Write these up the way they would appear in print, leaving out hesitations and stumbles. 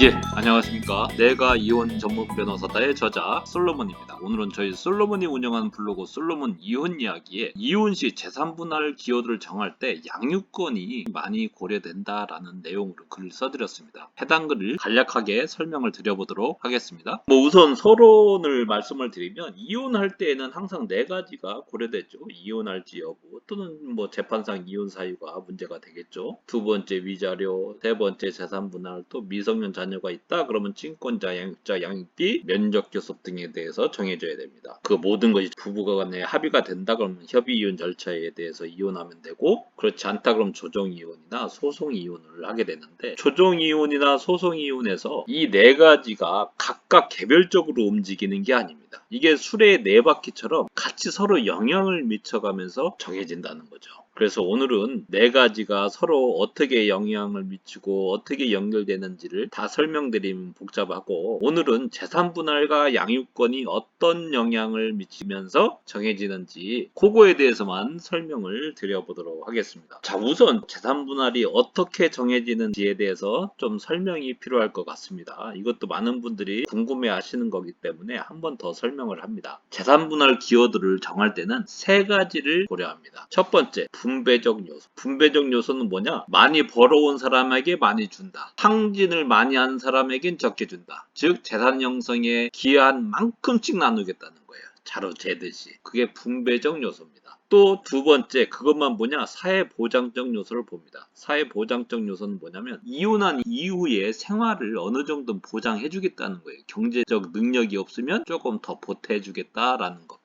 예, 안녕하십니까. 내가 이혼 전문 변호사다의 저자 솔로몬입니다. 오늘은 저희 솔로몬이 운영하는 블로그 솔로몬 이혼 이야기에 이혼 시 재산 분할 기여도를 정할 때 양육권이 많이 고려된다라는 내용으로 글을 써드렸습니다. 해당 글을 간략하게 설명을 드려보도록 하겠습니다. 우선 서론을 말씀을 드리면 이혼할 때에는 항상 네 가지가 고려되죠. 이혼할지 여부 또는 재판상 이혼 사유가 문제가 되겠죠. 두 번째 위자료, 세 번째 재산 분할, 또 미성년 자녀가 있다 그러면 친권자, 양육자, 양육비, 면적 교섭 등에 대해서 정해져야 됩니다. 그 모든 것이 부부가 간에 합의가 된다 그러면 협의 이혼 절차에 대해서 이혼하면 되고, 그렇지 않다 그러면 조정 이혼이나 소송 이혼을 하게 되는데, 조정 이혼이나 소송 이혼에서 이 네 가지가 각각 개별적으로 움직이는 게 아닙니다. 이게 수레의 네 바퀴처럼 같이 서로 영향을 미쳐가면서 정해진다는 거죠. 그래서 오늘은 네 가지가 서로 어떻게 영향을 미치고 어떻게 연결되는지를 다 설명드리면 복잡하고, 오늘은 재산 분할과 양육권이 어떤 영향을 미치면서 정해지는지 그거에 대해서만 설명을 드려보도록 하겠습니다. 자, 우선 재산 분할이 어떻게 정해지는지에 대해서 좀 설명이 필요할 것 같습니다. 이것도 많은 분들이 궁금해 하시는 거기 때문에 한 번 더 설명을 합니다. 재산 분할 기여도를 정할 때는 세 가지를 고려합니다. 첫 번째, 분배적 요소. 분배적 요소는 뭐냐? 많이 벌어온 사람에게 많이 준다. 탕진을 많이 한 사람에겐 적게 준다. 즉 재산 형성에 기여한 만큼씩 나누겠다는 거예요. 자로 재듯이. 그게 분배적 요소입니다. 또 두 번째, 그것만 뭐냐? 사회보장적 요소를 봅니다. 사회보장적 요소는 뭐냐면 이혼한 이후에 생활을 어느 정도 보장해 주겠다는 거예요. 경제적 능력이 없으면 조금 더 보태해 주겠다라는 겁니다.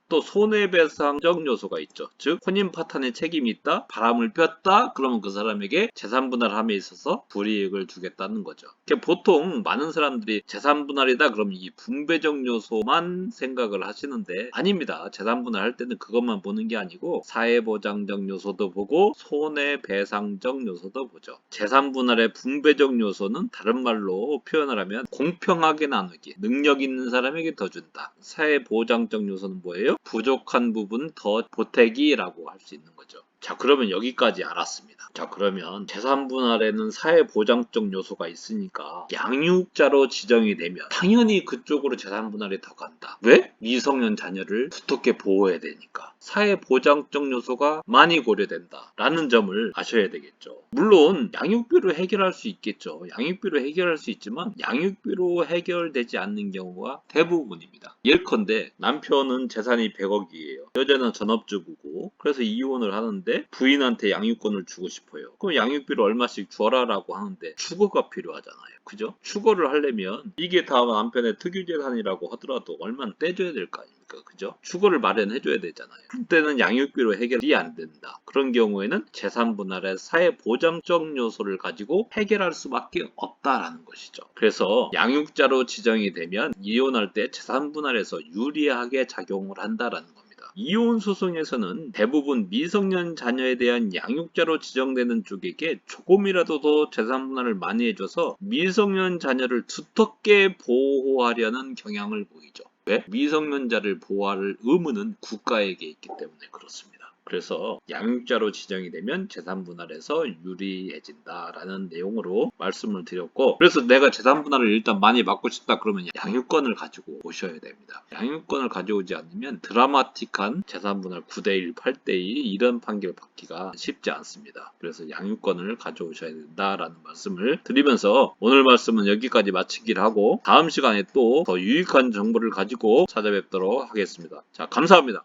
또 손해배상적 요소가 있죠. 즉 혼인 파탄의 책임이 있다, 바람을 폈다, 그러면 그 사람에게 재산 분할함에 있어서 불이익을 주겠다는 거죠. 보통 많은 사람들이 재산 분할이다 그러면 이 분배적 요소만 생각을 하시는데 아닙니다. 재산 분할할 때는 그것만 보는 게 아니고 사회보장적 요소도 보고 손해배상적 요소도 보죠. 재산 분할의 분배적 요소는 다른 말로 표현을 하면 공평하게 나누기, 능력 있는 사람에게 더 준다. 사회보장적 요소는 뭐예요? 부족한 부분 더 보태기라고 할 수 있는 거죠. 자, 그러면 여기까지 알았습니다. 자, 그러면 재산 분할에는 사회보장적 요소가 있으니까 양육자로 지정이 되면 당연히 그쪽으로 재산 분할이 더 간다. 왜? 미성년 자녀를 두텁게 보호해야 되니까. 사회보장적 요소가 많이 고려된다 라는 점을 아셔야 되겠죠. 물론 양육비로 해결할 수 있겠죠. 양육비로 해결할 수 있지만 양육비로 해결되지 않는 경우가 대부분입니다. 예컨대 남편은 재산이 100억이에요. 여자는 전업주부고 그래서 이혼을 하는데 부인한테 양육권을 주고 싶어요. 그럼 양육비를 얼마씩 줘라 라고 하는데 주거가 필요하잖아요. 그죠? 주거를 하려면 이게 다 남편의 특유재산이라고 하더라도 얼마나 떼줘야 될 거 아닙니까? 그죠? 주거를 마련해줘야 되잖아요. 그때는 양육비로 해결이 안 된다. 그런 경우에는 재산 분할의 사회보장적 요소를 가지고 해결할 수밖에 없다라는 것이죠. 그래서 양육자로 지정이 되면 이혼할 때 재산 분할에서 유리하게 작용을 한다라는 겁니다. 이혼 소송에서는 대부분 미성년 자녀에 대한 양육자로 지정되는 쪽에게 조금이라도 더 재산 분할을 많이 해줘서 미성년 자녀를 두텁게 보호하려는 경향을 보이죠. 왜? 미성년자를 보호할 의무는 국가에게 있기 때문에 그렇습니다. 그래서 양육자로 지정이 되면 재산 분할에서 유리해진다라는 내용으로 말씀을 드렸고, 그래서 내가 재산 분할을 일단 많이 받고 싶다 그러면 양육권을 가지고 오셔야 됩니다. 양육권을 가져오지 않으면 드라마틱한 재산 분할 9대1, 8대2 이런 판결 받기가 쉽지 않습니다. 그래서 양육권을 가져오셔야 된다라는 말씀을 드리면서 오늘 말씀은 여기까지 마치기를 하고 다음 시간에 또 더 유익한 정보를 가지고 찾아뵙도록 하겠습니다. 자, 감사합니다.